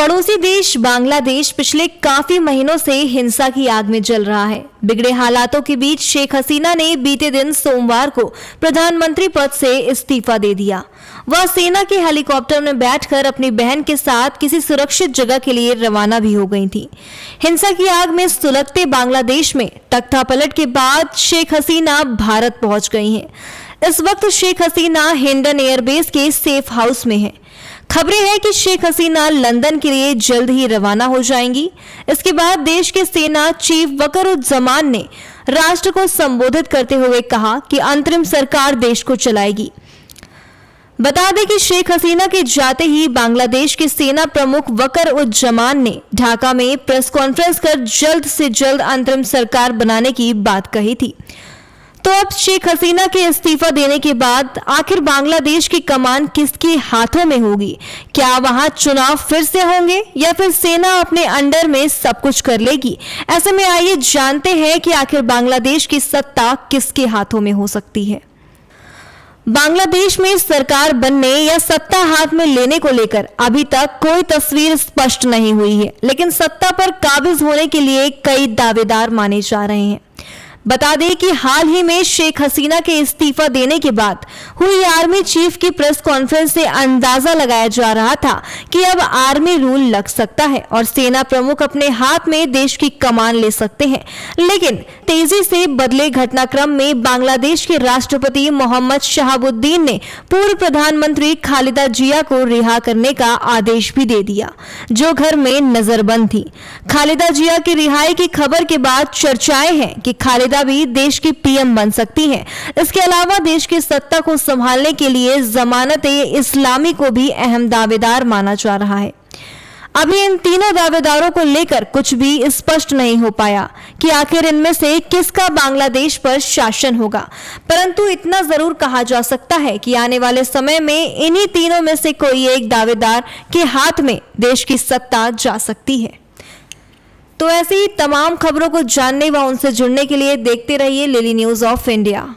पड़ोसी देश बांग्लादेश पिछले काफी महीनों से हिंसा की आग में जल रहा है। बिगड़े हालातों के बीच शेख हसीना ने बीते दिन सोमवार को प्रधानमंत्री पद से इस्तीफा दे दिया। वह सेना के हेलीकॉप्टर में बैठकर अपनी बहन के साथ किसी सुरक्षित जगह के लिए रवाना भी हो गई थी। हिंसा की आग में सुलगते बांग्लादेश में तख्तापलट के बाद शेख हसीना भारत पहुंच गई हैं। इस वक्त शेख हसीना हिंडन एयरबेस के सेफ हाउस में है। खबरें हैं कि शेख हसीना लंदन के लिए जल्द ही रवाना हो जाएंगी। इसके बाद देश के सेना चीफ वकरुज्जमान ने राष्ट्र को संबोधित करते हुए कहा कि अंतरिम सरकार देश को चलाएगी। बता दें कि शेख हसीना के जाते ही बांग्लादेश के सेना प्रमुख वकरुज्जमान ने ढाका में प्रेस कॉन्फ्रेंस कर जल्द से जल्द अंतरिम सरकार बनाने की बात कही थी। तो अब शेख हसीना के इस्तीफा देने के बाद आखिर बांग्लादेश की कमान किसके हाथों में होगी? क्या वहां चुनाव फिर से होंगे या फिर सेना अपने अंडर में सब कुछ कर लेगी? ऐसे में आइए जानते हैं कि आखिर बांग्लादेश की सत्ता किसके हाथों में हो सकती है। बांग्लादेश में सरकार बनने या सत्ता हाथ में लेने को लेकर अभी तक कोई तस्वीर स्पष्ट नहीं हुई है, लेकिन सत्ता पर काबिज होने के लिए कई दावेदार माने जा रहे हैं। बता दें कि हाल ही में शेख हसीना के इस्तीफा देने के बाद हुई आर्मी चीफ की प्रेस कॉन्फ्रेंस से अंदाजा लगाया जा रहा था कि अब आर्मी रूल लग सकता है और सेना प्रमुख अपने हाथ में देश की कमान ले सकते हैं। लेकिन तेजी से बदले घटनाक्रम में बांग्लादेश के राष्ट्रपति मोहम्मद शहाबुद्दीन ने पूर्व प्रधानमंत्री खालिदा जिया को रिहा करने का आदेश भी दे दिया, जो घर में नजरबंद थी। खालिदा जिया की रिहाई की खबर के बाद चर्चाएं हैं कि खालिदा भी देश की पीएम बन सकती हैं। इसके अलावा देश की सत्ता को संभालने के लिए जमानत-ए-इस्लामी को भी अहम दावेदार माना जा रहा है। अभी इन तीनों दावेदारों को लेकर कुछ भी स्पष्ट नहीं हो पाया कि आखिर इनमें से किसका बांग्लादेश पर शासन होगा, परंतु इतना जरूर कहा जा सकता है कि आने वाले समय में इन्हीं तीनों में से कोई एक दावेदार के हाथ में देश की सत्ता जा सकती है। तो ऐसी ही तमाम खबरों को जानने व उनसे जुड़ने के लिए देखते रहिए लिली न्यूज़ ऑफ इंडिया।